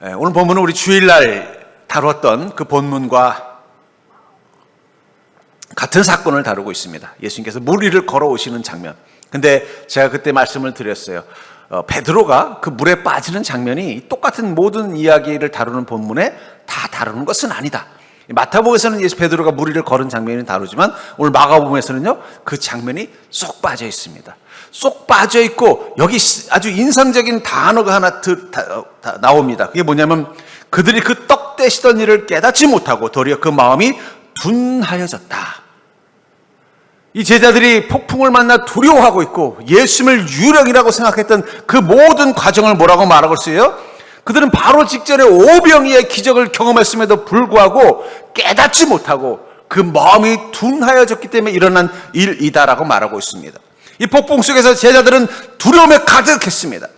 오늘 본문은 우리 주일날 다뤘던 그 본문과 같은 사건을 다루고 있습니다. 예수님께서 물 위를 걸어오시는 장면. 근데 제가 그때 말씀을 드렸어요. 베드로가 그 물에 빠지는 장면이 똑같은 모든 이야기를 다루는 본문에 다 다루는 것은 아니다. 마태복음에서는 베드로가 물 위를 걸은 장면을 다루지만 오늘 마가복음에서는요, 그 장면이 쏙 빠져 있습니다. 쏙 빠져 있고 여기 아주 인상적인 단어가 하나 나옵니다. 그게 뭐냐면 그들이 그 떡 떼시던 일을 깨닫지 못하고 도리어 그 마음이 둔하여졌다. 이 제자들이 폭풍을 만나 두려워하고 있고 예수님을 유령이라고 생각했던 그 모든 과정을 뭐라고 말하고 있어요? 그들은 바로 직전에 오병이의 기적을 경험했음에도 불구하고 깨닫지 못하고 그 마음이 둔하여졌기 때문에 일어난 일이다라고 말하고 있습니다. 이 폭풍 속에서 제자들은 두려움에 가득했습니다.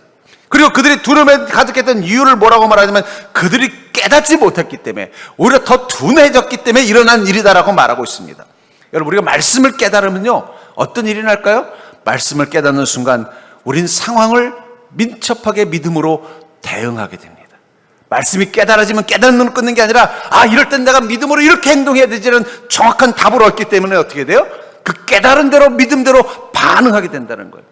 그리고 그들이 두려움에 가득했던 이유를 뭐라고 말하냐면 그들이 깨닫지 못했기 때문에, 오히려 더 둔해졌기 때문에 일어난 일이다라고 말하고 있습니다. 여러분, 우리가 말씀을 깨달으면요, 어떤 일이 날까요? 말씀을 깨닫는 순간 우린 상황을 민첩하게 믿음으로 대응하게 됩니다. 말씀이 깨달아지면 깨닫는 끊는 게 아니라 이럴 땐 내가 믿음으로 이렇게 행동해야 되지는 정확한 답을 얻기 때문에 어떻게 돼요? 그 깨달은 대로 믿음대로 반응하게 된다는 거예요.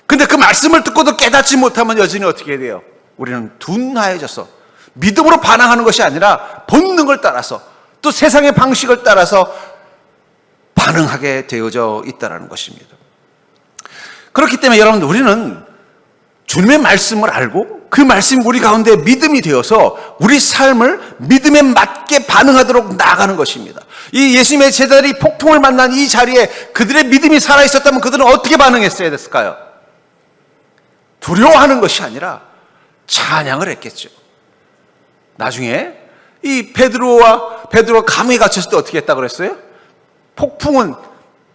근데 그 말씀을 듣고도 깨닫지 못하면 여전히 어떻게 돼요? 우리는 둔하여져서 믿음으로 반응하는 것이 아니라 본능을 따라서 또 세상의 방식을 따라서 반응하게 되어져 있다는 것입니다. 그렇기 때문에 여러분, 우리는 주님의 말씀을 알고 그 말씀이 우리 가운데 믿음이 되어서 우리 삶을 믿음에 맞게 반응하도록 나아가는 것입니다. 이 예수님의 제자들이 폭풍을 만난 이 자리에 그들의 믿음이 살아있었다면 그들은 어떻게 반응했어야 됐을까요? 두려워하는 것이 아니라 찬양을 했겠죠. 나중에 이 베드로가 감옥에 갇혔을 때 어떻게 했다고 그랬어요? 폭풍은,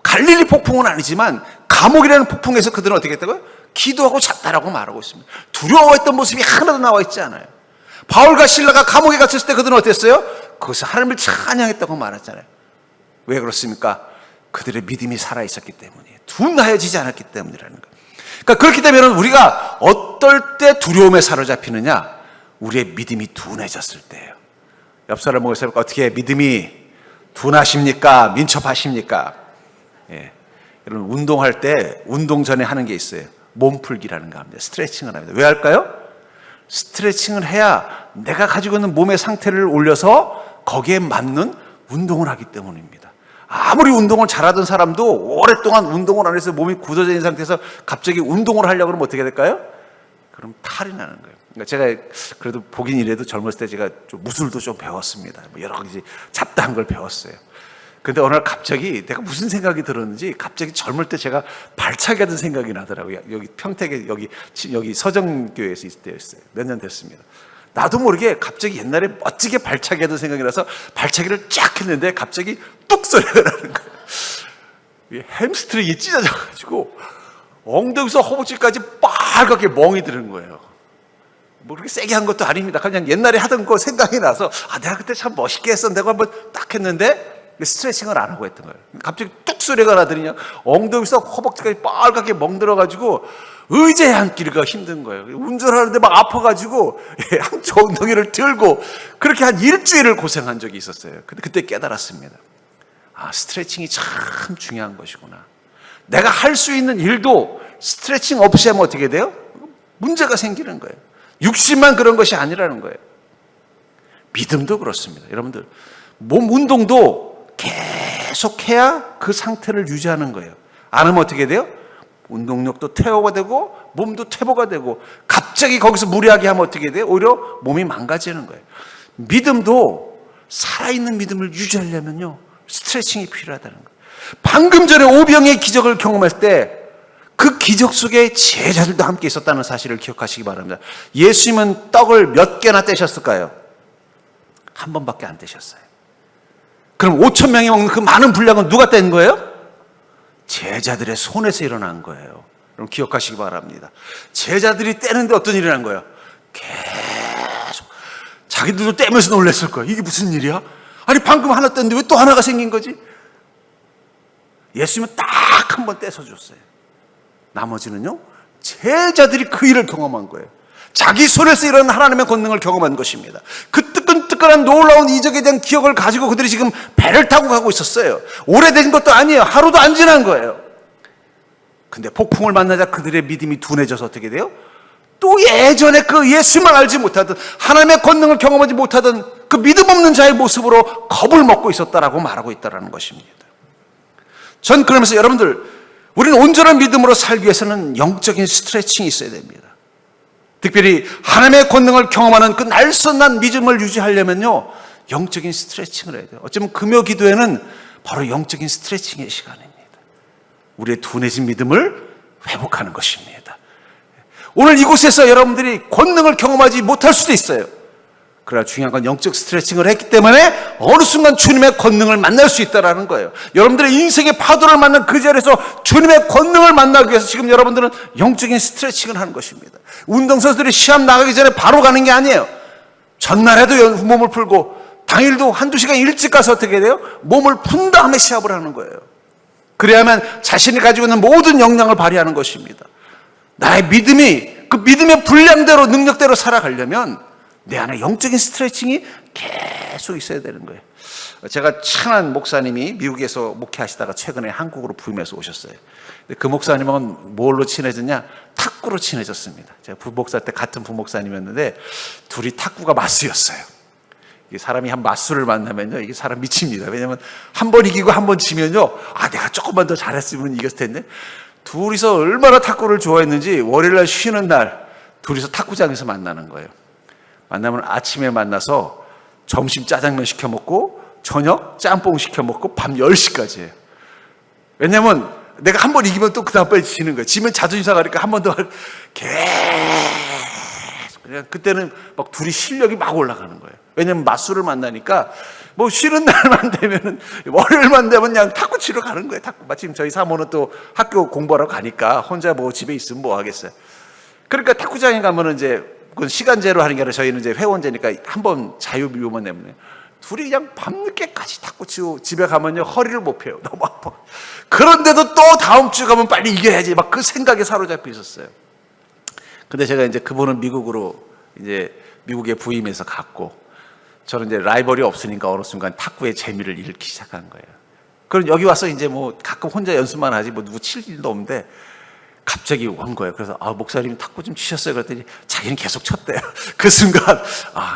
갈릴리 폭풍은 아니지만 감옥이라는 폭풍에서 그들은 어떻게 했다고요? 기도하고 잤다라고 말하고 있습니다. 두려워했던 모습이 하나도 나와 있지 않아요. 바울과 실라가 감옥에 갇혔을 때 그들은 어땠어요? 거기서 하나님을 찬양했다고 말했잖아요. 왜 그렇습니까? 그들의 믿음이 살아있었기 때문이에요. 둔하여지지 않았기 때문이라는 거예요. 그러니까 그렇기 때문에 우리가 어떨 때 두려움에 사로잡히느냐? 우리의 믿음이 둔해졌을 때예요. 옆 사람 보고 어떻게 믿음이 둔하십니까? 민첩하십니까? 예. 여러분, 운동할 때 운동 전에 하는 게 있어요. 몸풀기라는 거 합니다. 스트레칭을 합니다. 왜 할까요? 스트레칭을 해야 내가 가지고 있는 몸의 상태를 올려서 거기에 맞는 운동을 하기 때문입니다. 아무리 운동을 잘하던 사람도 오랫동안 운동을 안 해서 몸이 굳어져 있는 상태에서 갑자기 운동을 하려고 그러면 어떻게 될까요? 그럼 탈이 나는 거예요. 그러니까 제가 그래도 보긴 이래도 젊었을 때 제가 좀 무술도 좀 배웠습니다. 여러 가지 잡다한 걸 배웠어요. 근데 어느 날 갑자기 내가 무슨 생각이 들었는지 갑자기 젊을 때 제가 발차기 하던 생각이 나더라고요. 여기 평택에 여기 서정교회에서 있을 때였어요. 몇 년 됐습니다. 나도 모르게 갑자기 옛날에 멋지게 발차기 하던 생각이 나서 발차기를 쫙 했는데 갑자기 뚝 소리가 나는 거예요. 햄스트링이 찢어져가지고 엉덩이에서 허벅지까지 빨갛게 멍이 드는 거예요. 뭐 그렇게 세게 한 것도 아닙니다. 그냥 옛날에 하던 거 생각이 나서 내가 그때 참 멋있게 했어. 내가 한번 딱 했는데 스트레칭을 안 하고 했던 거예요. 갑자기 뚝 소리가 나더니 엉덩이에서 허벅지까지 빨갛게 멍들어가지고 의자에 앉기가 힘든 거예요. 운전하는데 막 아파가지고 한쪽 엉덩이를 들고 그렇게 한 일주일을 고생한 적이 있었어요. 근데 그때 깨달았습니다. 스트레칭이 참 중요한 것이구나. 내가 할 수 있는 일도 스트레칭 없이 하면 어떻게 돼요? 문제가 생기는 거예요. 육신만 그런 것이 아니라는 거예요. 믿음도 그렇습니다. 여러분들, 몸 운동도 계속 해야 그 상태를 유지하는 거예요. 안 하면 어떻게 돼요? 운동력도 퇴보가 되고 몸도 퇴보가 되고 갑자기 거기서 무리하게 하면 어떻게 돼요? 오히려 몸이 망가지는 거예요. 믿음도 살아있는 믿음을 유지하려면요, 스트레칭이 필요하다는 거예요. 방금 전에 오병의 기적을 경험했을 때 그 기적 속에 제자들도 함께 있었다는 사실을 기억하시기 바랍니다. 예수님은 떡을 몇 개나 떼셨을까요? 한 번밖에 안 떼셨어요. 그럼 5,000명이 먹는 그 많은 분량은 누가 뗀 거예요? 제자들의 손에서 일어난 거예요. 그럼 기억하시기 바랍니다. 제자들이 떼는데 어떤 일이 난 거예요? 계속 자기들도 떼면서 놀랐을 거예요. 이게 무슨 일이야? 아니 방금 하나 뗐는데 왜 또 하나가 생긴 거지? 예수님은 딱 한 번 떼서 줬어요. 나머지는요, 제자들이 그 일을 경험한 거예요. 자기 손에서 일어난 하나님의 권능을 경험한 것입니다. 그 뜨끈뜨끈한 놀라운 이적에 대한 기억을 가지고 그들이 지금 배를 타고 가고 있었어요. 오래된 것도 아니에요. 하루도 안 지난 거예요. 근데 폭풍을 만나자 그들의 믿음이 둔해져서 어떻게 돼요? 또 예전에 그 예수만 알지 못하던, 하나님의 권능을 경험하지 못하던 그 믿음 없는 자의 모습으로 겁을 먹고 있었다라고 말하고 있다는 것입니다. 전 그러면서 여러분들, 우리는 온전한 믿음으로 살기 위해서는 영적인 스트레칭이 있어야 됩니다. 특별히 하나님의 권능을 경험하는 그 날선한 믿음을 유지하려면요, 영적인 스트레칭을 해야 돼요. 어쩌면 금요 기도회는 바로 영적인 스트레칭의 시간입니다. 우리의 둔해진 믿음을 회복하는 것입니다. 오늘 이곳에서 여러분들이 권능을 경험하지 못할 수도 있어요. 그러나 중요한 건 영적 스트레칭을 했기 때문에 어느 순간 주님의 권능을 만날 수 있다는 거예요. 여러분들의 인생의 파도를 만난 그 자리에서 주님의 권능을 만나기 위해서 지금 여러분들은 영적인 스트레칭을 하는 것입니다. 운동선수들이 시합 나가기 전에 바로 가는 게 아니에요. 전날에도 몸을 풀고 당일도 한두 시간 일찍 가서 어떻게 돼요? 몸을 푼 다음에 시합을 하는 거예요. 그래야만 자신이 가지고 있는 모든 역량을 발휘하는 것입니다. 나의 믿음이 그 믿음의 분량대로 능력대로 살아가려면 내 안에 영적인 스트레칭이 계속 있어야 되는 거예요. 제가 친한 목사님이 미국에서 목회하시다가 최근에 한국으로 부임해서 오셨어요. 그 목사님은 뭘로 친해졌냐? 탁구로 친해졌습니다. 제가 부목사 때 같은 부목사님이었는데 둘이 탁구가 맞수였어요. 사람이 한 맞수를 만나면요, 이게 사람 미칩니다. 왜냐하면 한 번 이기고 한 번 지면요, 내가 조금만 더 잘했으면 이겼을 텐데, 둘이서 얼마나 탁구를 좋아했는지 월요일날 쉬는 날 둘이서 탁구장에서 만나는 거예요. 만나면 아침에 만나서 점심 짜장면 시켜 먹고 저녁 짬뽕 시켜 먹고 밤 10시까지 해요. 왜냐면 내가 한 번 이기면 또 그 다음번에 지는 거예요. 지면 자존심 상하니까 한 번 더 계속. 그냥 그때는 막 둘이 실력이 막 올라가는 거예요. 왜냐면 맞수를 만나니까 뭐 쉬는 날만 되면은, 월요일만 되면 그냥 탁구 치러 가는 거예요. 탁구. 마침 저희 사모는 또 학교 공부하러 가니까 혼자 뭐 집에 있으면 뭐 하겠어요. 그러니까 탁구장에 가면은 이제 그건 시간제로 하는 게 아니라 저희는 이제 회원제니까 한 번 자유비용만 내면 둘이 그냥 밤늦게까지 탁구 치고 집에 가면요, 허리를 못 펴요. 너무 아파. 그런데도 또 다음 주 가면 빨리 이겨야지. 막 그 생각에 사로잡혀 있었어요. 근데 제가 이제 그분은 미국으로 이제 미국에 부임해서 갔고, 저는 이제 라이벌이 없으니까 어느 순간 탁구의 재미를 잃기 시작한 거예요. 그럼 여기 와서 이제 뭐 가끔 혼자 연습만 하지 뭐 누구 칠 일도 없는데 갑자기 온 거예요. 그래서 목사님 탁구 좀 치셨어요? 그랬더니 자기는 계속 쳤대요. 그 순간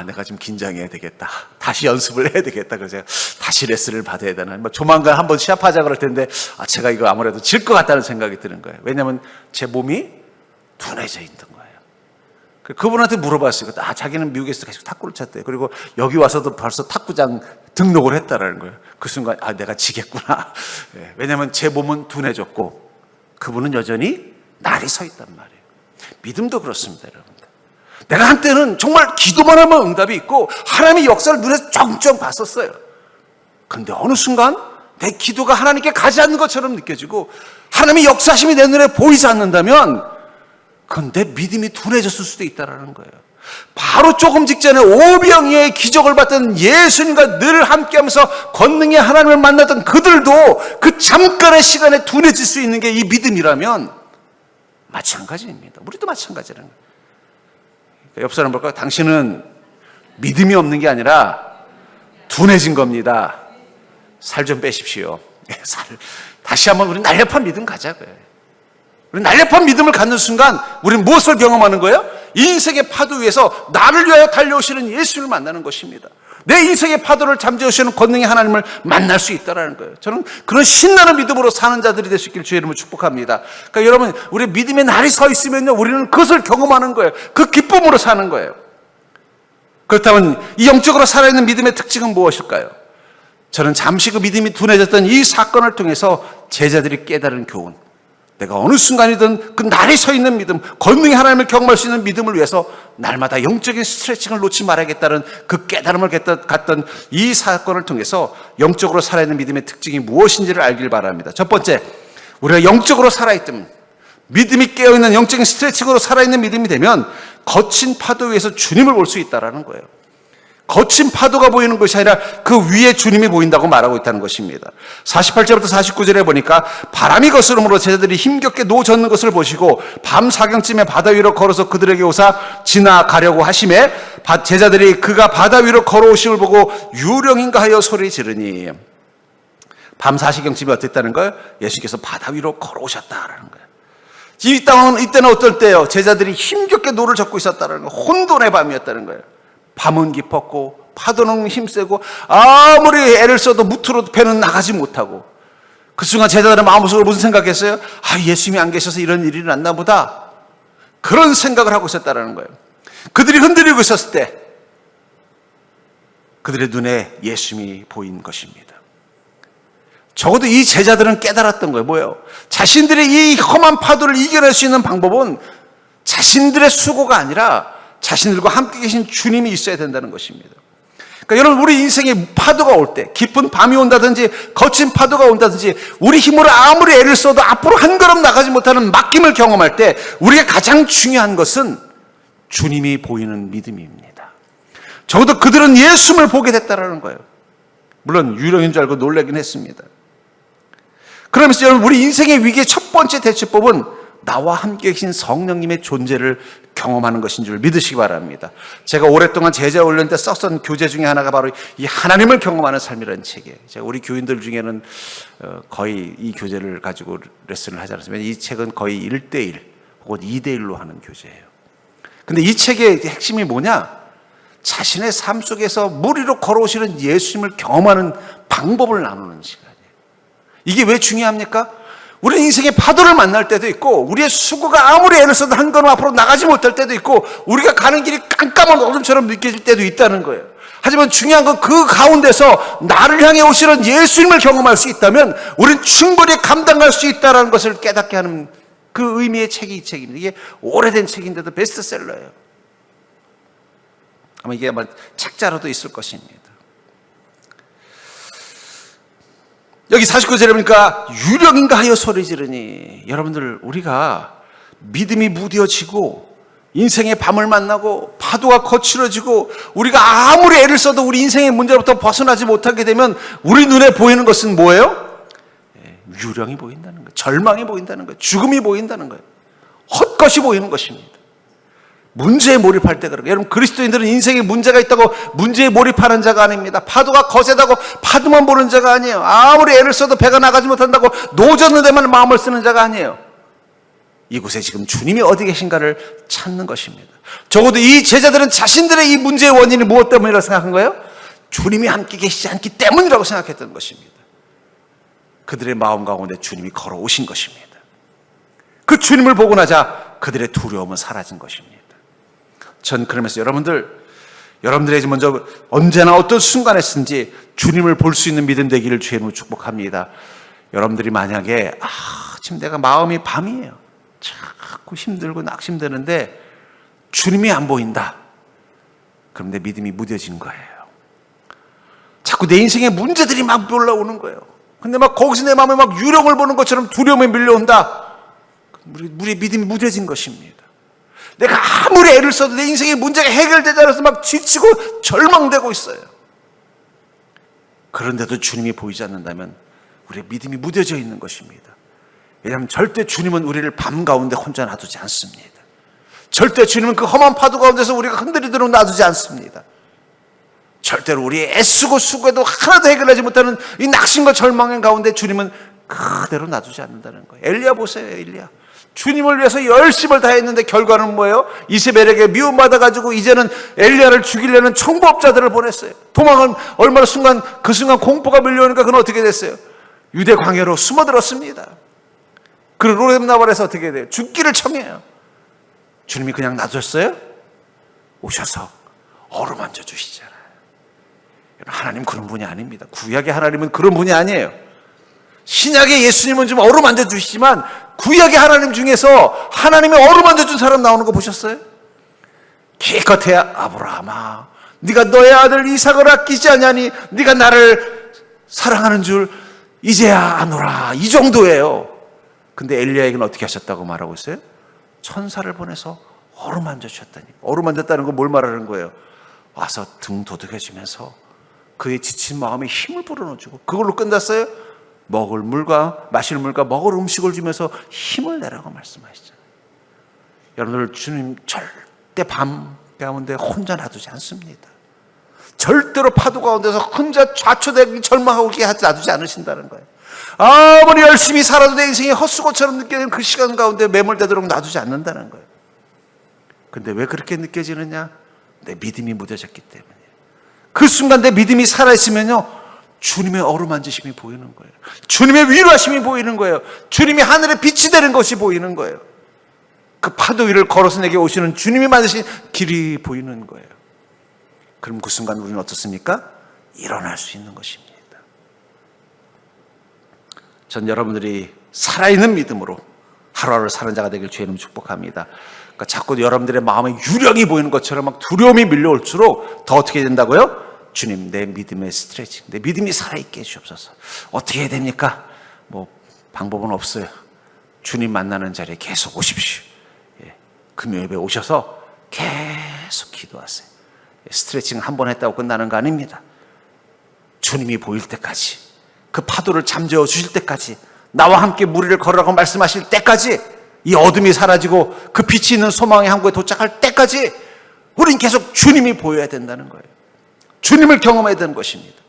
내가 좀 긴장해야 되겠다. 다시 연습을 해야 되겠다. 그래서 제가 다시 레슨을 받아야 되나. 뭐 조만간 한번 시합하자 그럴 텐데 제가 이거 아무래도 질 것 같다는 생각이 드는 거예요. 왜냐하면 제 몸이 둔해져 있는 거예요. 그분한테 물어봤어요. 자기는 미국에서 계속 탁구를 쳤대요. 그리고 여기 와서도 벌써 탁구장 등록을 했다라는 거예요. 그 순간 내가 지겠구나. 왜냐하면 제 몸은 둔해졌고 그분은 여전히 날이 서 있단 말이에요. 믿음도 그렇습니다, 여러분들. 내가 한때는 정말 기도만 하면 응답이 있고 하나님의 역사를 눈에서 쫑쫑 봤었어요. 그런데 어느 순간 내 기도가 하나님께 가지 않는 것처럼 느껴지고 하나님의 역사심이 내 눈에 보이지 않는다면 그건 내 믿음이 둔해졌을 수도 있다는 거예요. 바로 조금 직전에 오병이어의 기적을 봤던 예수님과 늘 함께하면서 권능의 하나님을 만났던 그들도 그 잠깐의 시간에 둔해질 수 있는 게 이 믿음이라면 마찬가지입니다. 우리도 마찬가지라는 거예요. 그러니까 옆 사람 볼까요? 당신은 믿음이 없는 게 아니라 둔해진 겁니다. 살 좀 빼십시오. 다시 한번 우리 날렵한 믿음 가자고요. 우리 날렵한 믿음을 갖는 순간 우리는 무엇을 경험하는 거예요? 인생의 파도 위에서 나를 위하여 달려오시는 예수를 만나는 것입니다. 내 인생의 파도를 잠재우시는 권능의 하나님을 만날 수 있다는 거예요. 저는 그런 신나는 믿음으로 사는 자들이 될 수 있기를 주의 이름으로 축복합니다. 그러니까 여러분, 우리 믿음의 날이 서 있으면요, 우리는 그것을 경험하는 거예요. 그 기쁨으로 사는 거예요. 그렇다면 이 영적으로 살아있는 믿음의 특징은 무엇일까요? 저는 잠시 그 믿음이 둔해졌던 이 사건을 통해서 제자들이 깨달은 교훈, 내가 어느 순간이든 그 날이 서 있는 믿음, 권능의 하나님을 경험할 수 있는 믿음을 위해서 날마다 영적인 스트레칭을 놓지 말아야겠다는 그 깨달음을 갖던 이 사건을 통해서 영적으로 살아있는 믿음의 특징이 무엇인지를 알길 바랍니다. 첫 번째, 우리가 영적으로 살아있든 믿음이 깨어있는 영적인 스트레칭으로 살아있는 믿음이 되면 거친 파도 위에서 주님을 볼 수 있다는 거예요. 거친 파도가 보이는 것이 아니라 그 위에 주님이 보인다고 말하고 있다는 것입니다. 48절부터 49절에 보니까 바람이 거스름으로 제자들이 힘겹게 노젓는 것을 보시고 밤 사경쯤에 바다 위로 걸어서 그들에게 오사 지나가려고 하심에 제자들이 그가 바다 위로 걸어오심을 보고 유령인가 하여 소리 지르니, 밤 사시경쯤에 어땠다는 거예요? 예수께서 바다 위로 걸어오셨다라는 거예요. 이때는 어떨 때요? 제자들이 힘겹게 노를 젓고 있었다는 거예요. 혼돈의 밤이었다는 거예요. 밤은 깊었고 파도는 힘세고 아무리 애를 써도 무트로 배는 나가지 못하고, 그 순간 제자들의 마음속으로 무슨 생각했어요? 예수님이 안 계셔서 이런 일이 났나 보다, 그런 생각을 하고 있었다는 거예요. 그들이 흔들리고 있었을 때 그들의 눈에 예수님이 보인 것입니다. 적어도 이 제자들은 깨달았던 거예요. 뭐예요? 자신들의 이 험한 파도를 이겨낼 수 있는 방법은 자신들의 수고가 아니라 자신들과 함께 계신 주님이 있어야 된다는 것입니다. 그러니까 여러분, 우리 인생에 파도가 올 때, 깊은 밤이 온다든지 거친 파도가 온다든지 우리 힘으로 아무리 애를 써도 앞으로 한 걸음 나가지 못하는 막힘을 경험할 때 우리가 가장 중요한 것은 주님이 보이는 믿음입니다. 적어도 그들은 예수님을 보게 됐다는 거예요. 물론 유령인 줄 알고 놀라긴 했습니다. 그러면서 여러분, 우리 인생의 위기의 첫 번째 대처법은 나와 함께 계신 성령님의 존재를 경험하는 것인 줄 믿으시기 바랍니다. 제가 오랫동안 제자 훈련 때 썼던 교재 중에 하나가 바로 이 하나님을 경험하는 삶이라는 책이에요. 제가 우리 교인들 중에는 거의 이 교재를 가지고 레슨을 하지 않습니다. 이 책은 거의 1:1 혹은 2:1로 하는 교재예요. 근데 이 책의 핵심이 뭐냐? 자신의 삶 속에서 물 위로 걸어오시는 예수님을 경험하는 방법을 나누는 시간이에요. 이게 왜 중요합니까? 우리 인생의 파도를 만날 때도 있고, 우리의 수고가 아무리 애를 써도 한 걸음 앞으로 나가지 못할 때도 있고, 우리가 가는 길이 깜깜한 어둠처럼 느껴질 때도 있다는 거예요. 하지만 중요한 건 그 가운데서 나를 향해 오시는 예수님을 경험할 수 있다면 우리는 충분히 감당할 수 있다는 것을 깨닫게 하는 그 의미의 책이 이 책입니다. 이게 오래된 책인데도 베스트셀러예요. 아마 이게 아마 책자로도 있을 것입니다. 여기 49절에 보니까 유령인가 하여 소리 지르니, 여러분들, 우리가 믿음이 무뎌지고 인생의 밤을 만나고 파도가 거칠어지고 우리가 아무리 애를 써도 우리 인생의 문제로부터 벗어나지 못하게 되면 우리 눈에 보이는 것은 뭐예요? 유령이 보인다는 거예요. 절망이 보인다는 거예요. 죽음이 보인다는 거예요. 헛것이 보이는 것입니다. 문제에 몰입할 때 그러고, 여러분, 그리스도인들은 인생에 문제가 있다고 문제에 몰입하는 자가 아닙니다. 파도가 거세다고 파도만 보는 자가 아니에요. 아무리 애를 써도 배가 나가지 못한다고 노젓는 데만 마음을 쓰는 자가 아니에요. 이곳에 지금 주님이 어디 계신가를 찾는 것입니다. 적어도 이 제자들은 자신들의 이 문제의 원인이 무엇 때문이라고 생각한 거예요? 주님이 함께 계시지 않기 때문이라고 생각했던 것입니다. 그들의 마음 가운데 주님이 걸어오신 것입니다. 그 주님을 보고 나자 그들의 두려움은 사라진 것입니다. 전 그러면서 여러분들에게 먼저 언제나 어떤 순간에든지 주님을 볼 수 있는 믿음 되기를 주의 이름으로 축복합니다. 여러분들이 만약에 지금 내가 마음이 밤이에요, 자꾸 힘들고 낙심되는데 주님이 안 보인다, 그럼 내 믿음이 무뎌진 거예요. 자꾸 내 인생에 문제들이 막 올라오는 거예요. 근데 막 거기서 내 마음에 막 유령을 보는 것처럼 두려움에 밀려온다, 우리 믿음이 무뎌진 것입니다. 내가 아무리 애를 써도 내 인생의 문제가 해결되지 않아서 막 지치고 절망되고 있어요. 그런데도 주님이 보이지 않는다면 우리의 믿음이 무뎌져 있는 것입니다. 왜냐하면 절대 주님은 우리를 밤 가운데 혼자 놔두지 않습니다. 절대 주님은 그 험한 파도 가운데서 우리가 흔들리도록 놔두지 않습니다. 절대로 우리 애쓰고 수고해도 하나도 해결하지 못하는 이 낙심과 절망의 가운데 주님은 그대로 놔두지 않는다는 거예요. 엘리야 보세요. 엘리야 주님을 위해서 열심을 다했는데 결과는 뭐예요? 이세벨에게 미움받아가지고 이제는 엘리야를 죽이려는 청부업자들을 보냈어요. 도망을 얼마나 그 순간 공포가 밀려오니까 그는 어떻게 됐어요? 유대 광야로 숨어들었습니다. 그리고 로뎀나발에서 어떻게 돼요? 죽기를 청해요. 주님이 그냥 놔뒀어요? 오셔서 어루만져 주시잖아요. 하나님 그런 분이 아닙니다. 구약의 하나님은 그런 분이 아니에요. 신약의 예수님은 좀 어루만져 주시지만 구약의 하나님 중에서 하나님이 어루만져 준 사람 나오는 거 보셨어요? 기껏해야 아브라함아, 네가 너의 아들 이삭을 아끼지 않냐니 네가 나를 사랑하는 줄 이제야 아노라, 이 정도예요. 근데 엘리야에게는 어떻게 하셨다고 말하고 있어요? 천사를 보내서 어루만져 주셨다니. 어루만졌다는 건 뭘 말하는 거예요? 와서 등 도덕해주면서 그의 지친 마음에 힘을 불어넣어주고, 그걸로 끝났어요? 먹을 물과 마실 물과 먹을 음식을 주면서 힘을 내라고 말씀하시죠. 여러분들, 주님 절대 밤 가운데 혼자 놔두지 않습니다. 절대로 파도 가운데서 혼자 좌초되기 절망하고 놔두지 않으신다는 거예요. 아무리 열심히 살아도 내 인생이 헛수고처럼 느껴지는 그 시간 가운데 매몰되도록 놔두지 않는다는 거예요. 근데 왜 그렇게 느껴지느냐? 내 믿음이 무뎌졌기 때문이에요. 그 순간 내 믿음이 살아있으면요, 주님의 어루만지심이 보이는 거예요. 주님의 위로하심이 보이는 거예요. 주님이 하늘에 빛이 되는 것이 보이는 거예요. 그 파도 위를 걸어서 내게 오시는 주님이 만드신 길이 보이는 거예요. 그럼 그 순간 우리는 어떻습니까? 일어날 수 있는 것입니다. 전 여러분들이 살아있는 믿음으로 하루하루 사는 자가 되길 주의 이름 축복합니다. 그러니까 자꾸 여러분들의 마음에 유령이 보이는 것처럼 막 두려움이 밀려올수록 더 어떻게 된다고요? 주님, 내 믿음의 스트레칭, 내 믿음이 살아있게 해주옵소서. 어떻게 해야 됩니까? 뭐 방법은 없어요. 주님 만나는 자리에 계속 오십시오. 금요 예배 오셔서 계속 기도하세요. 스트레칭 한 번 했다고 끝나는 거 아닙니다. 주님이 보일 때까지, 그 파도를 잠재워 주실 때까지, 나와 함께 무리를 걸으라고 말씀하실 때까지, 이 어둠이 사라지고 그 빛이 있는 소망의 항구에 도착할 때까지 우린 계속 주님이 보여야 된다는 거예요. 주님을 경험해야 되는 것입니다.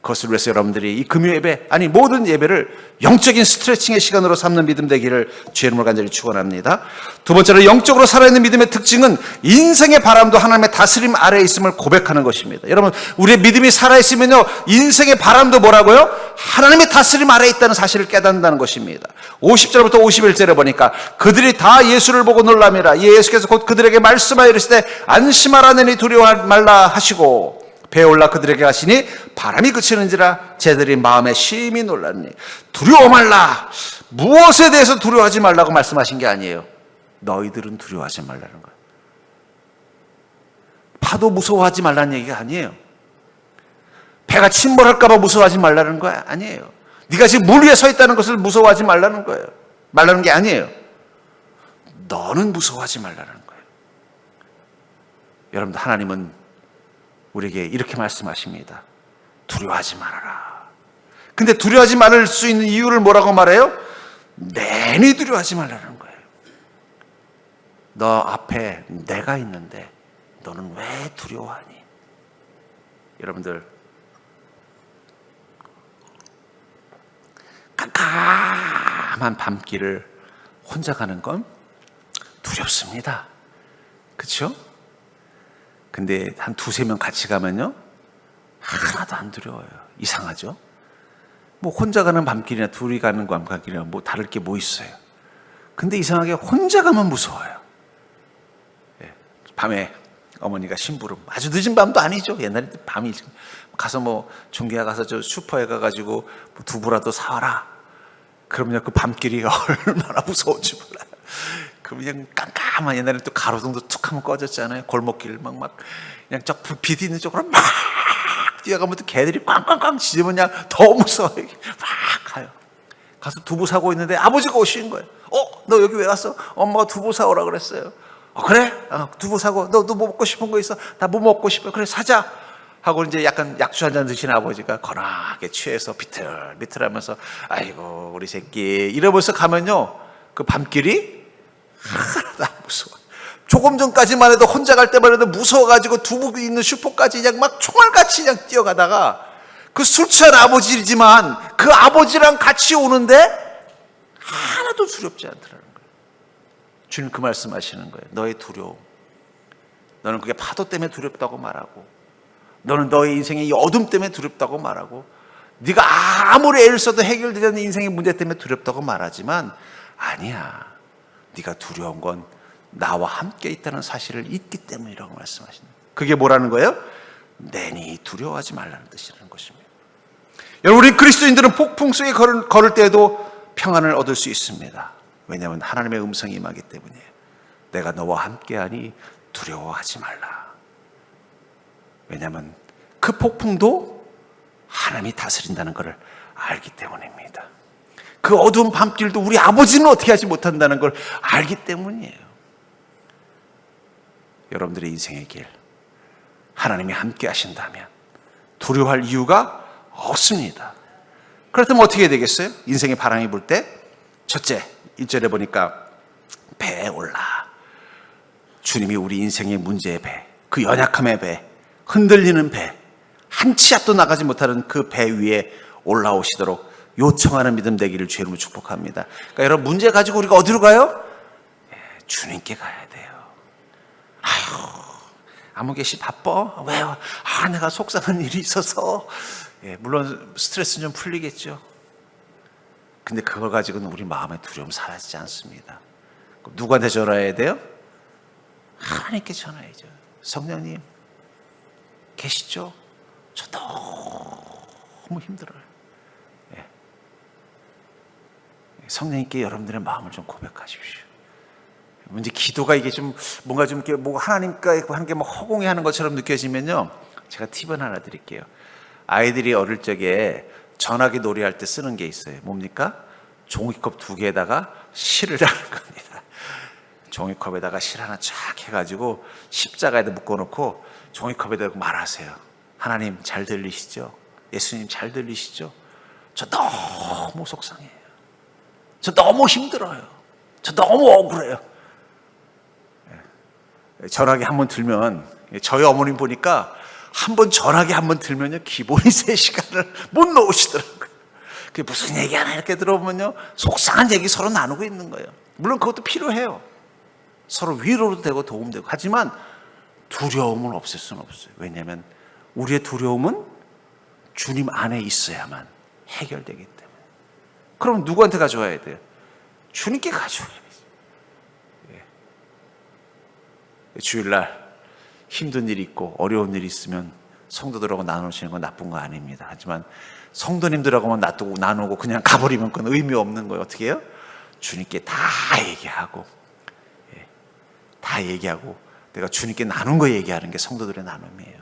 그것을 위해서 여러분들이 이 금요 예배, 아니 모든 예배를 영적인 스트레칭의 시간으로 삼는 믿음 되기를 주의 이름으로 간절히 축원합니다. 두 번째로, 영적으로 살아있는 믿음의 특징은 인생의 바람도 하나님의 다스림 아래에 있음을 고백하는 것입니다. 여러분, 우리의 믿음이 살아있으면요, 인생의 바람도 뭐라고요? 하나님의 다스림 아래에 있다는 사실을 깨닫는다는 것입니다. 50절부터 51절에 보니까 그들이 다 예수를 보고 놀라미라. 예수께서 곧 그들에게 말씀하여 이르시되 안심하라, 너희 두려워하지 말라 하시고 배에 올라 그들에게 하시니 바람이 그치는지라 제들이 마음에 심히 놀랐니. 두려워 말라. 무엇에 대해서 두려워하지 말라고 말씀하신 게 아니에요. 너희들은 두려워하지 말라는 거예요. 파도 무서워하지 말라는 얘기가 아니에요. 배가 침몰할까 봐 무서워하지 말라는 거 아니에요. 네가 지금 물 위에 서 있다는 것을 무서워하지 말라는 거예요. 말라는 게 아니에요. 너는 무서워하지 말라는 거예요. 여러분들, 하나님은 우리에게 이렇게 말씀하십니다. 두려워하지 말아라. 근데 두려워하지 말을 수 있는 이유를 뭐라고 말해요? 내니 두려워하지 말라는 거예요. 너 앞에 내가 있는데 너는 왜 두려워하니? 여러분들, 깜깜한 밤길을 혼자 가는 건 두렵습니다. 그렇죠? 근데 한 두세 명 같이 가면요, 하나도 안 두려워요. 이상하죠? 뭐 혼자 가는 밤길이나 둘이 가는 밤길이나 뭐 다를 게 뭐 있어요. 근데 이상하게 혼자 가면 무서워요. 밤에 어머니가 심부름, 아주 늦은 밤도 아니죠. 옛날에 밤이 가서 뭐 종교야 가서 저 슈퍼에 가가지고 뭐 두부라도 사와라. 그러면 그 밤길이 얼마나 무서운지 몰라요. 그냥 깜깜한, 옛날에 또 가로등도 툭 하면 꺼졌잖아요. 골목길 막 그냥 저 빛 있는 쪽으로 막 뛰어가면 또 개들이 꽝꽝꽝 짖으면 그냥 더 무서워요. 막 가요. 가서 두부 사고 있는데 아버지가 오신 거예요. 너 여기 왜 왔어? 엄마가 두부 사오라 그랬어요. 그래? 두부 사고. 너 뭐 먹고 싶은 거 있어? 나 뭐 먹고 싶어? 그래, 사자. 하고 이제 약간 약주 한잔 드신 아버지가 거나하게 취해서 비틀비틀하면서 아이고 우리 새끼 이러면서 가면요, 그 밤길이 하나도 안 무서워. 조금 전까지만 해도 혼자 갈 때만 해도 무서워가지고 두부 있는 슈퍼까지 그냥 막 총알같이 그냥 뛰어가다가 그 술 취한 아버지지만 그 아버지랑 같이 오는데 하나도 두렵지 않더라는 거예요. 주님 그 말씀하시는 거예요. 너의 두려움, 너는 그게 파도 때문에 두렵다고 말하고, 너는 너의 인생의 이 어둠 때문에 두렵다고 말하고, 네가 아무리 애를 써도 해결되지 않는 인생의 문제 때문에 두렵다고 말하지만 아니야. 네가 두려운 건 나와 함께 있다는 사실을 잊기 때문이라고 말씀하시는 거예요. 그게 뭐라는 거예요? 내니 두려워하지 말라는 뜻이라는 것입니다. 여러분, 우리 그리스도인들은 폭풍 속에 걸을 때에도 평안을 얻을 수 있습니다. 왜냐하면 하나님의 음성이 임하기 때문이에요. 내가 너와 함께하니 두려워하지 말라. 왜냐하면 그 폭풍도 하나님이 다스린다는 것을 알기 때문입니다. 그 어두운 밤길도 우리 아버지는 어떻게 하지 못한다는 걸 알기 때문이에요. 여러분들의 인생의 길, 하나님이 함께 하신다면 두려워할 이유가 없습니다. 그렇다면 어떻게 해야 되겠어요? 인생의 바람이 불 때 첫째, 1절에 보니까 배에 올라. 주님이 우리 인생의 문제의 배, 그 연약함의 배, 흔들리는 배, 한 치 앞도 나가지 못하는 그 배 위에 올라오시도록 요청하는 믿음 되기를 주의 이름으로 축복합니다. 그러니까 여러분, 문제 가지고 우리가 어디로 가요? 주님께 가야 돼요. 아휴, 아무개씨 바빠? 왜요? 내가 속상한 일이 있어서. 물론 스트레스는 좀 풀리겠죠. 근데 그걸 가지고는 우리 마음의 두려움 사라지지 않습니다. 그럼 누구한테 전화해야 돼요? 하나님께 전화해야죠. 성령님 계시죠? 저 너무 힘들어요. 성령님께 여러분들의 마음을 좀 고백하십시오. 이제 기도가 이게 좀 뭔가 좀 이렇게 뭐 하나님과 하는 게 뭐 허공에 하는 것처럼 느껴지면요, 제가 팁을 하나 드릴게요. 아이들이 어릴 적에 전화기 놀이할 때 쓰는 게 있어요. 뭡니까? 종이컵 2개에다가 실을 하는 겁니다. 종이컵에다가 실 하나 쫙 해가지고 십자가에다 묶어놓고 종이컵에다가 말하세요. 하나님 잘 들리시죠? 예수님 잘 들리시죠? 저 너무 속상해요. 저 너무 힘들어요. 저 너무 억울해요. 전화기 한번 들면, 저희 어머님 보니까 한번 전화기 한번 들면요, 기본이 3시간을 못 놓으시더라고요. 그게 무슨 얘기 하나 이렇게 들어보면요, 속상한 얘기 서로 나누고 있는 거예요. 물론 그것도 필요해요. 서로 위로도 되고 도움되고. 하지만 두려움은 없앨 수는 없어요. 왜냐하면 우리의 두려움은 주님 안에 있어야만 해결되기 때문에. 그럼 누구한테 가져와야 돼요? 주님께 가져와야죠. 주일날 힘든 일이 있고 어려운 일이 있으면 성도들하고 나누시는 건 나쁜 거 아닙니다. 하지만 성도님들하고만 나누고 그냥 가버리면 그건 의미 없는 거예요. 어떻게 해요? 주님께 다 얘기하고, 다 얘기하고 내가 주님께 나눈 거 얘기하는 게 성도들의 나눔이에요.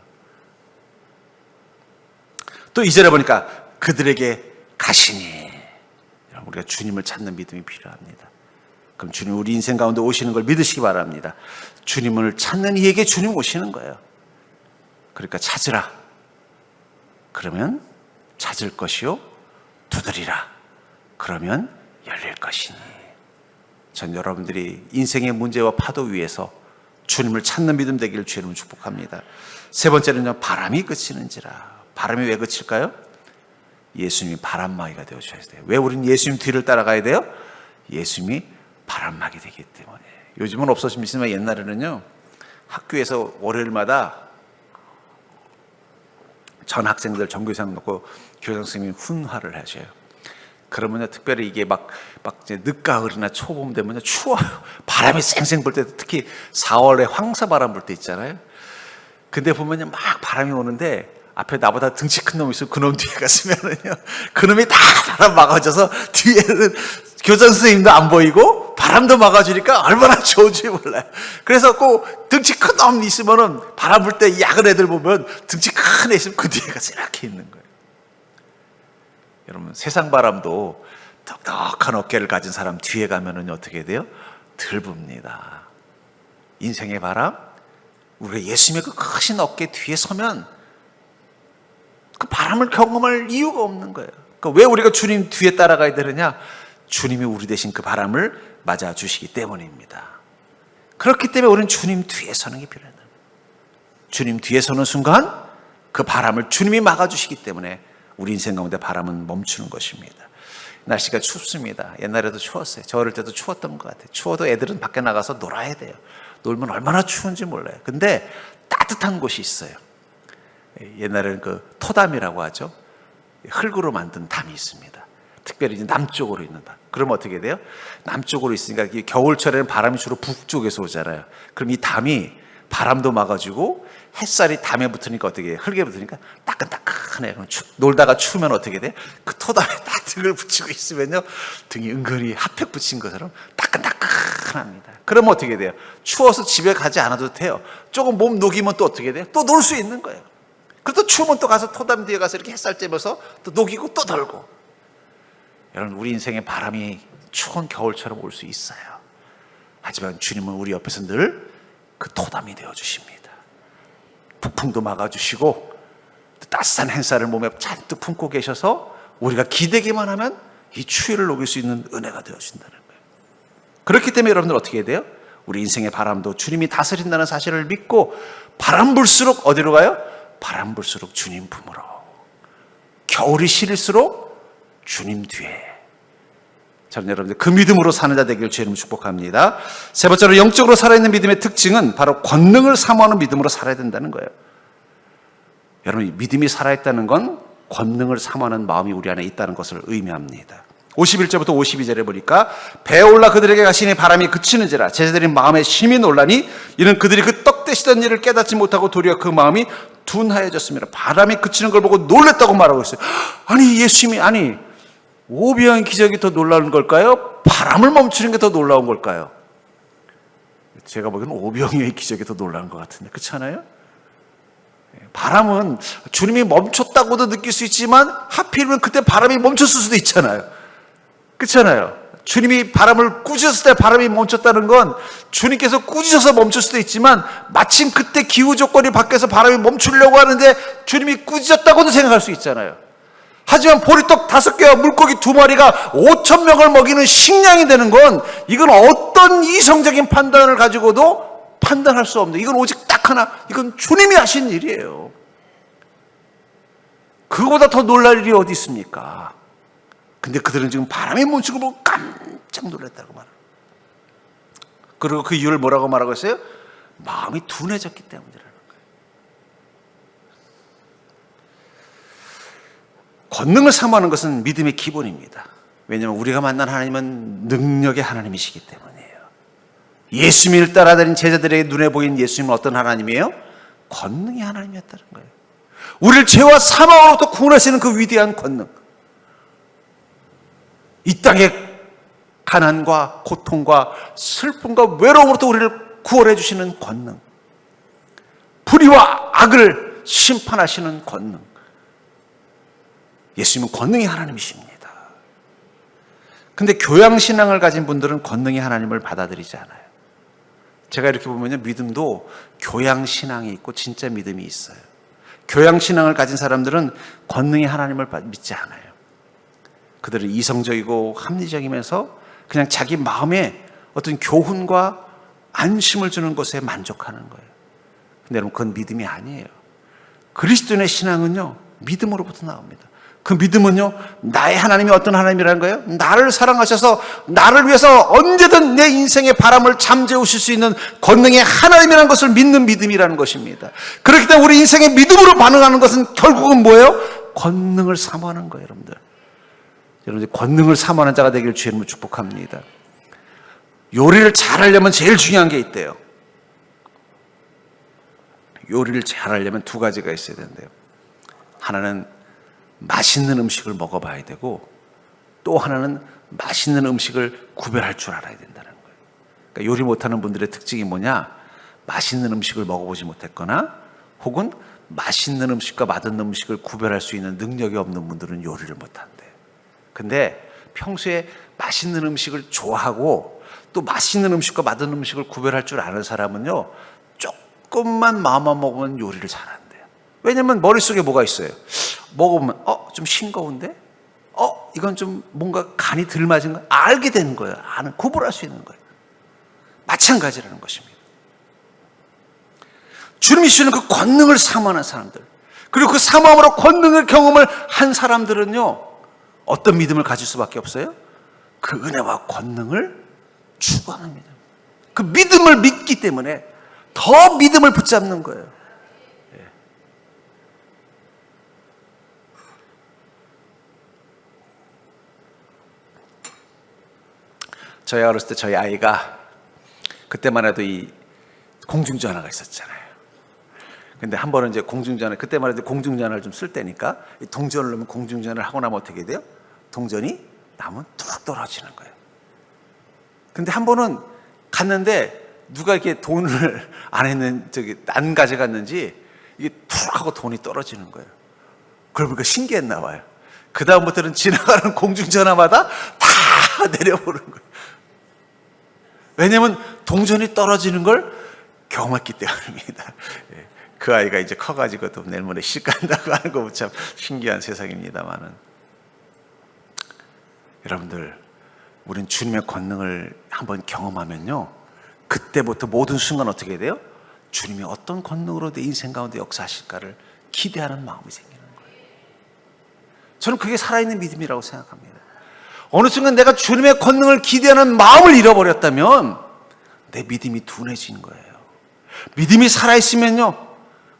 또 2절에 보니까 그들에게 가시니, 우리가 주님을 찾는 믿음이 필요합니다. 그럼 주님 우리 인생 가운데 오시는 걸 믿으시기 바랍니다. 주님을 찾는 이에게 주님 오시는 거예요. 그러니까 찾으라. 그러면 찾을 것이요 두드리라. 그러면 열릴 것이니. 전 여러분들이 인생의 문제와 파도 위에서 주님을 찾는 믿음 되기를 주님을 축복합니다. 세 번째는요, 바람이 그치는지라. 바람이 왜 그칠까요? 예수님이 바람막이가 되어 주셔야 돼요. 왜 우리는 예수님 뒤를 따라가야 돼요? 예수님이 바람막이 되기 때문에. 요즘은 없어지지만 옛날에는요, 학교에서 월요일마다 전 학생들 전교생 놓고 교장 선생님이 훈화를 하셔요. 그러면요, 특별히 이게 막 이제 늦가을이나 초봄 되면요, 추워요. 바람이 쌩쌩 불 때, 특히 4월에 황사바람 불 때 있잖아요. 근데 보면요, 막 바람이 오는데 앞에 나보다 등치 큰 놈이 있으면 그놈 뒤에 갔으면은요, 그놈이 다 바람 막아줘서 뒤에는 교장 선생님도 안 보이고 바람도 막아주니까 얼마나 좋은지 몰라요. 그래서 꼭 등치 큰 놈 있으면은 바람 불 때 야근 애들 보면 등치 큰 애 있으면 그 뒤에 가서 이렇게 있는 거예요. 여러분, 세상 바람도 덕덕한 어깨를 가진 사람 뒤에 가면은 어떻게 돼요? 덜 붑니다. 인생의 바람, 우리가 예수님의 그 크신 어깨 뒤에 서면 그 바람을 경험할 이유가 없는 거예요. 그러니까 왜 우리가 주님 뒤에 따라가야 되느냐? 주님이 우리 대신 그 바람을 맞아주시기 때문입니다. 그렇기 때문에 우리는 주님 뒤에 서는 게 필요하다. 주님 뒤에 서는 순간 그 바람을 주님이 막아주시기 때문에 우리 인생 가운데 바람은 멈추는 것입니다. 날씨가 춥습니다. 옛날에도 추웠어요. 저 어릴 때도 추웠던 것 같아요. 추워도 애들은 밖에 나가서 놀아야 돼요. 놀면 얼마나 추운지 몰라요. 근데 따뜻한 곳이 있어요. 옛날에는 그 토담이라고 하죠. 흙으로 만든 담이 있습니다. 특별히 이제 남쪽으로 있는 담. 그러면 어떻게 돼요? 남쪽으로 있으니까 겨울철에는 바람이 주로 북쪽에서 오잖아요. 그럼 이 담이 바람도 막아주고 햇살이 담에 붙으니까 어떻게 해요? 흙에 붙으니까 따끈따끈해. 그럼 놀다가 추우면 어떻게 돼요? 그 토담에 딱 등을 붙이고 있으면요, 등이 은근히 핫팩 붙인 것처럼 따끈따끈합니다. 그러면 어떻게 돼요? 추워서 집에 가지 않아도 돼요. 조금 몸 녹이면 또 어떻게 돼요? 또 놀 수 있는 거예요. 그래도 추우면 또 가서 토담 뒤에 가서 이렇게 햇살 쬐면서 또 녹이고 또 놀고. 여러분, 우리 인생에 바람이 추운 겨울처럼 올 수 있어요. 하지만 주님은 우리 옆에서 늘 그 토담이 되어주십니다. 북풍도 막아주시고 따스한 햇살을 몸에 잔뜩 품고 계셔서 우리가 기대기만 하면 이 추위를 녹일 수 있는 은혜가 되어준다는 거예요. 그렇기 때문에 여러분들 어떻게 해야 돼요? 우리 인생의 바람도 주님이 다스린다는 사실을 믿고 바람 불수록 어디로 가요? 바람 불수록 주님 품으로. 겨울이 시릴수록 주님 뒤에. 저는 여러분들 그 믿음으로 사는 자 되기를 주의 이름으로 축복합니다. 세 번째로 영적으로 살아있는 믿음의 특징은 바로 권능을 사모하는 믿음으로 살아야 된다는 거예요. 여러분, 믿음이 살아있다는 건 권능을 사모하는 마음이 우리 안에 있다는 것을 의미합니다. 51절부터 52절에 보니까 배에 올라 그들에게 가시니 바람이 그치는지라 제자들이 마음에 심히 놀라니 이는 그들이 그 떡대시던 일을 깨닫지 못하고 도리어 그 마음이 둔하여졌습니다. 바람이 그치는 걸 보고 놀랬다고 말하고 있어요. 아니 예수님이 오병이어의 기적이 더 놀라운 걸까요? 바람을 멈추는 게 더 놀라운 걸까요? 제가 보기에는 오병이어의 기적이 더 놀라운 것 같은데 그렇지 않아요? 바람은 주님이 멈췄다고도 느낄 수 있지만 하필이면 그때 바람이 멈췄을 수도 있잖아요. 그렇잖아요. 주님이 바람을 꾸짖었을 때 바람이 멈췄다는 건 주님께서 꾸짖어서 멈출 수도 있지만 마침 그때 기후 조건이 바뀌어서 바람이 멈추려고 하는데 주님이 꾸짖었다고도 생각할 수 있잖아요. 하지만 보리떡 5개와 물고기 2마리가 5,000명을 먹이는 식량이 되는 건 이건 어떤 이성적인 판단을 가지고도 판단할 수 없는, 이건 오직 딱 하나, 이건 주님이 하신 일이에요. 그거보다 더 놀랄 일이 어디 있습니까? 근데 그들은 지금 바람이 멈춘 걸 보고 깜짝 놀랐다고 말해요. 그리고 그 이유를 뭐라고 말하고 있어요? 마음이 둔해졌기 때문이라는 거예요. 권능을 사모하는 것은 믿음의 기본입니다. 왜냐하면 우리가 만난 하나님은 능력의 하나님이시기 때문이에요. 예수님을 따라다닌 제자들의 눈에 보인 예수님은 어떤 하나님이에요? 권능의 하나님이었다는 거예요. 우리를 죄와 사망으로부터 구원하시는 그 위대한 권능, 이 땅의 가난과 고통과 슬픔과 외로움으로부터 우리를 구원해 주시는 권능, 불의와 악을 심판하시는 권능, 예수님은 권능의 하나님이십니다. 근데 교양신앙을 가진 분들은 권능의 하나님을 받아들이지 않아요. 제가 이렇게 보면요, 믿음도 교양신앙이 있고 진짜 믿음이 있어요. 교양신앙을 가진 사람들은 권능의 하나님을 믿지 않아요. 그들은 이성적이고 합리적이면서 그냥 자기 마음에 어떤 교훈과 안심을 주는 것에 만족하는 거예요. 근데 여러분, 그건 믿음이 아니에요. 그리스도인의 신앙은요, 믿음으로부터 나옵니다. 그 믿음은요, 나의 하나님이 어떤 하나님이라는 거예요? 나를 사랑하셔서 나를 위해서 언제든 내 인생의 바람을 잠재우실 수 있는 권능의 하나님이라는 것을 믿는 믿음이라는 것입니다. 그렇기 때문에 우리 인생의 믿음으로 반응하는 것은 결국은 뭐예요? 권능을 사모하는 거예요, 여러분들. 여러분들 권능을 사모하는 자가 되기를 주의 이름으로 축복합니다. 요리를 잘하려면 제일 중요한 게 있대요. 요리를 잘하려면 2가지가 있어야 된대요. 하나는 맛있는 음식을 먹어봐야 되고, 또 하나는 맛있는 음식을 구별할 줄 알아야 된다는 거예요. 그러니까 요리 못하는 분들의 특징이 뭐냐? 맛있는 음식을 먹어보지 못했거나 혹은 맛있는 음식과 맛없는 음식을 구별할 수 있는 능력이 없는 분들은 요리를 못한대요. 근데 평소에 맛있는 음식을 좋아하고 또 맛있는 음식과 맛없는 음식을 구별할 줄 아는 사람은요, 조금만 마음만 먹으면 요리를 잘한대요. 왜냐면 머릿속에 뭐가 있어요? 먹어보면 좀 싱거운데? 이건 좀 뭔가 간이 덜 맞은 거 알게 되는 거예요. 구분할 수 있는 거예요. 마찬가지라는 것입니다. 주님이 주시는 그 권능을 사모하는 사람들, 그리고 그 사모함으로 권능을 경험을 한 사람들은요, 어떤 믿음을 가질 수밖에 없어요? 그 은혜와 권능을 추구하는 믿음. 그 믿음을 믿기 때문에 더 믿음을 붙잡는 거예요. 저희 어렸을 때 저희 아이가, 그때만 해도 이 공중전화가 있었잖아요. 근데 한 번은 이제 그때만 해도 공중전화를 좀 쓸 때니까 동전을 넣으면 공중전화를 하고 나면 어떻게 돼요? 동전이 나면 툭 떨어지는 거예요. 근데 한 번은 갔는데 누가 이렇게 돈을 안 가져갔는지 이게 툭 하고 돈이 떨어지는 거예요. 그걸 보니까 신기했나 봐요. 그 다음부터는 지나가는 공중전화마다 다 내려보는 거예요. 왜냐면 동전이 떨어지는 걸 경험했기 때문입니다. 그 아이가 이제 커가지고도 내일 모레 시집 간다고 하는 거 참 신기한 세상입니다만은, 여러분들, 우린 주님의 권능을 한번 경험하면요, 그때부터 모든 순간 어떻게 돼요? 주님이 어떤 권능으로 내 인생 가운데 역사하실까를 기대하는 마음이 생기는 거예요. 저는 그게 살아있는 믿음이라고 생각합니다. 어느 순간 내가 주님의 권능을 기대하는 마음을 잃어버렸다면 내 믿음이 둔해진 거예요. 믿음이 살아있으면요,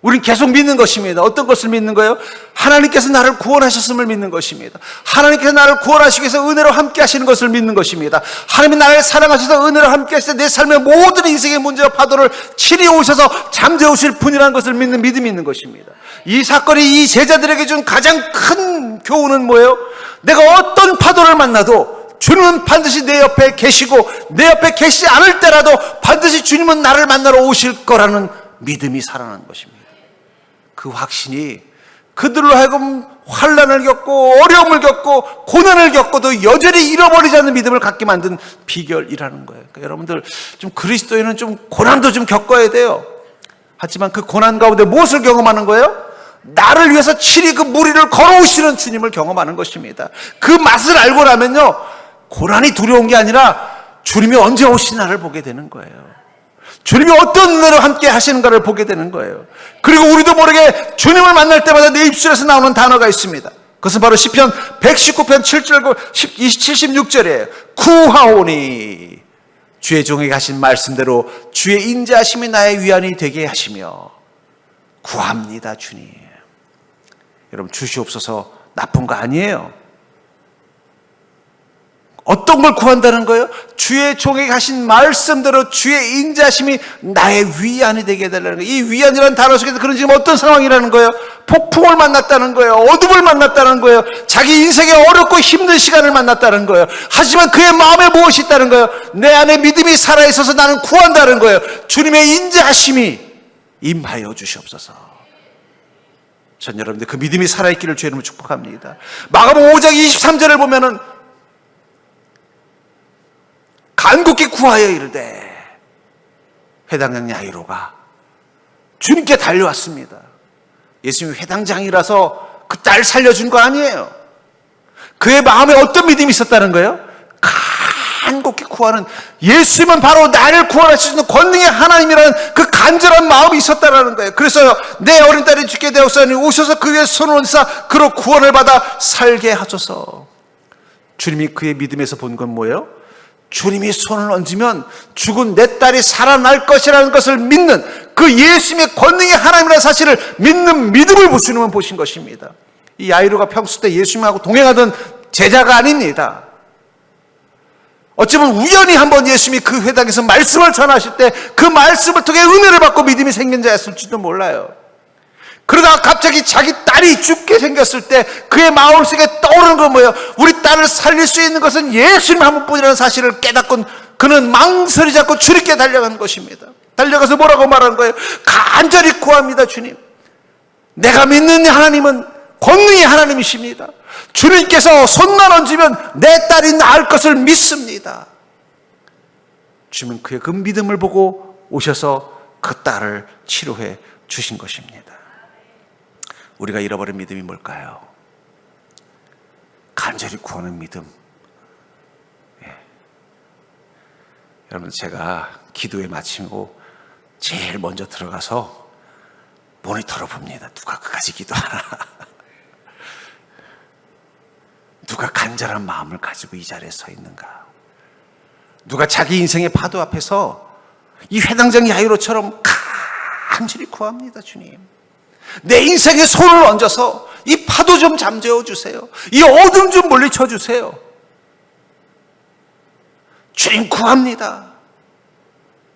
우린 계속 믿는 것입니다. 어떤 것을 믿는 거예요? 하나님께서 나를 구원하셨음을 믿는 것입니다. 하나님께서 나를 구원하시기 위해서 은혜로 함께 하시는 것을 믿는 것입니다. 하나님이 나를 사랑하셔서 은혜로 함께 하셔서 내 삶의 모든 인생의 문제와 파도를 치리 오셔서 잠재우실 분이라는 것을 믿는 믿음이 있는 것입니다. 이 사건이 이 제자들에게 준 가장 큰 교훈은 뭐예요? 내가 어떤 파도를 만나도 주님은 반드시 내 옆에 계시고, 내 옆에 계시지 않을 때라도 반드시 주님은 나를 만나러 오실 거라는 믿음이 살아나는 것입니다. 그 확신이 그들로 하여금 환난을 겪고 어려움을 겪고 고난을 겪고도 여전히 잃어버리지 않는 믿음을 갖게 만든 비결이라는 거예요. 그러니까 여러분들, 좀 그리스도인은 좀 고난도 좀 겪어야 돼요. 하지만 그 고난 가운데 무엇을 경험하는 거예요? 나를 위해서 친히 그 무리를 걸어오시는 주님을 경험하는 것입니다. 그 맛을 알고 나면요, 고난이 두려운 게 아니라 주님이 언제 오시나를 보게 되는 거예요. 주님이 어떤 은혜로 함께 하시는가를 보게 되는 거예요. 그리고 우리도 모르게 주님을 만날 때마다 내 입술에서 나오는 단어가 있습니다. 그것은 바로 시편 119편 7절 76절이에요. 구하오니, 주의 종에게 하신 말씀대로 주의 인자하심이 나의 위안이 되게 하시며, 구합니다 주님. 여러분, 주시옵소서 나쁜 거 아니에요. 어떤 걸 구한다는 거예요? 주의 종에게 하신 말씀대로 주의 인자심이 나의 위안이 되게 해달라는 거예요. 이 위안이라는 단어 속에서 그런 지금 어떤 상황이라는 거예요? 폭풍을 만났다는 거예요. 어둠을 만났다는 거예요. 자기 인생에 어렵고 힘든 시간을 만났다는 거예요. 하지만 그의 마음에 무엇이 있다는 거예요? 내 안에 믿음이 살아있어서 나는 구한다는 거예요. 주님의 인자심이 임하여 주시옵소서. 전 여러분들 그 믿음이 살아있기를 주의 이름으로 축복합니다. 마가복음 5장 23절을 보면은 간곡히 구하여 이르되, 회당장 야이로가 주님께 달려왔습니다. 예수님이 회당장이라서 그 딸 살려준 거 아니에요. 그의 마음에 어떤 믿음이 있었다는 거예요? 간곡히 구하는, 예수님은 바로 나를 구원할 수 있는 권능의 하나님이라는 그 간절한 마음이 있었다는 거예요. 그래서 내 어린 딸이 죽게 되었으니 오셔서 그 위에 손을 얹사 그로 구원을 받아 살게 하소서. 주님이 그의 믿음에서 본 건 뭐예요? 주님이 손을 얹으면 죽은 내 딸이 살아날 것이라는 것을 믿는, 그 예수님의 권능의 하나님이라는 사실을 믿는 믿음을 주님은 보신 것입니다. 이 야이로가 평소 때 예수님하고 동행하던 제자가 아닙니다. 어쩌면 우연히 한번 예수님이 그 회당에서 말씀을 전하실 때 그 말씀을 통해 은혜를 받고 믿음이 생긴 자였을지도 몰라요. 그러다가 갑자기 자기 딸이 죽게 생겼을 때 그의 마음속에 떠오르는 건 뭐예요? 우리 딸을 살릴 수 있는 것은 예수님 한 분뿐이라는 사실을 깨닫고 그는 망설이지 않고 주님께 달려간 것입니다. 달려가서 뭐라고 말하는 거예요? 간절히 구합니다 주님. 내가 믿는 하나님은 권능의 하나님이십니다. 주님께서 손만 얹으면 내 딸이 나을 것을 믿습니다. 주님은 그의 그 믿음을 보고 오셔서 그 딸을 치료해 주신 것입니다. 우리가 잃어버린 믿음이 뭘까요? 간절히 구하는 믿음. 예. 여러분, 제가 기도에 마치고 제일 먼저 들어가서 모니터를 봅니다. 누가 그까지 기도하나? 누가 간절한 마음을 가지고 이 자리에 서 있는가? 누가 자기 인생의 파도 앞에서 이 회당장 야이로처럼 간절히 구합니다 주님. 내 인생에 손을 얹어서 이 파도 좀 잠재워 주세요. 이 어둠 좀 물리쳐 주세요. 주님 구합니다.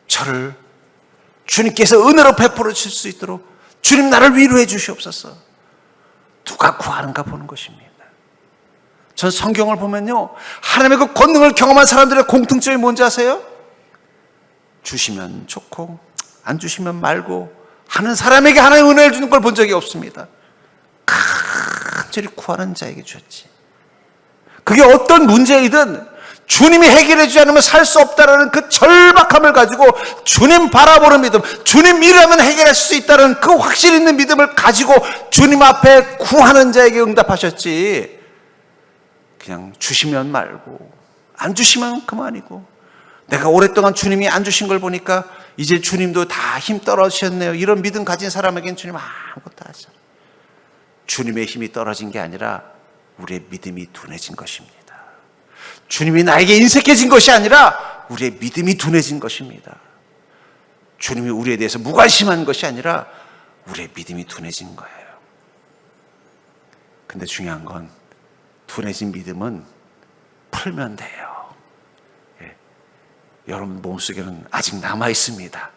저를 주님께서 은혜로 베풀어 주실 수 있도록 주님 나를 위로해 주시옵소서. 누가 구하는가 보는 것입니다. 전 성경을 보면요, 하나님의 그 권능을 경험한 사람들의 공통점이 뭔지 아세요? 주시면 좋고 안 주시면 말고 하는 사람에게 하나님 은혜를 주는 걸 본 적이 없습니다. 간절히 구하는 자에게 주었지. 그게 어떤 문제이든 주님이 해결해 주지 않으면 살 수 없다라는 그 절박함을 가지고 주님 바라보는 믿음, 주님 일하면 해결할 수 있다는 그 확신 있는 믿음을 가지고 주님 앞에 구하는 자에게 응답하셨지, 그냥 주시면 말고 안 주시면 그만이고, 내가 오랫동안 주님이 안 주신 걸 보니까 이제 주님도 다 힘 떨어지셨네요, 이런 믿음 가진 사람에겐 주님 아무것도 하지 않아요. 주님의 힘이 떨어진 게 아니라 우리의 믿음이 둔해진 것입니다. 주님이 나에게 인색해진 것이 아니라 우리의 믿음이 둔해진 것입니다. 주님이 우리에 대해서 무관심한 것이 아니라 우리의 믿음이 둔해진 거예요. 근데 중요한 건 둔해진 믿음은 풀면 돼요. 예. 여러분 몸속에는 아직 남아 있습니다.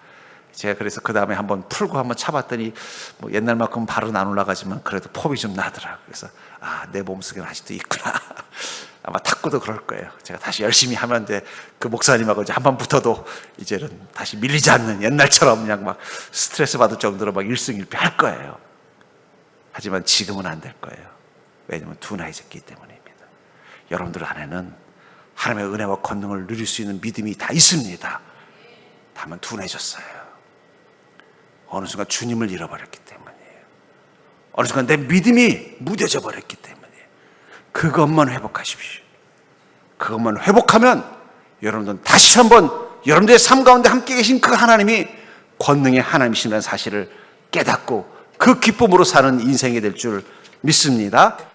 제가 그래서 그 다음에 한번 풀고 한번 차봤더니 뭐 옛날만큼 바로는 안 올라가지만 그래도 폼이 좀 나더라고요. 그래서 내 몸속에는 아직도 있구나. 아마 탁구도 그럴 거예요. 제가 다시 열심히 하면 돼. 그 목사님하고 이제 한번 붙어도 이제는 다시 밀리지 않는 옛날처럼 그냥 막 스트레스 받을 정도로 막 일승일패 할 거예요. 하지만 지금은 안 될 거예요. 왜냐하면 둔해졌기 때문입니다. 여러분들 안에는 하나님의 은혜와 권능을 누릴 수 있는 믿음이 다 있습니다. 다만 둔해졌어요. 어느 순간 주님을 잃어버렸기 때문이에요. 어느 순간 내 믿음이 무뎌져 버렸기 때문이에요. 그것만 회복하십시오. 그것만 회복하면 여러분들은 다시 한번 여러분들의 삶 가운데 함께 계신 그 하나님이 권능의 하나님이시라는 사실을 깨닫고 그 기쁨으로 사는 인생이 될 줄 믿습니다.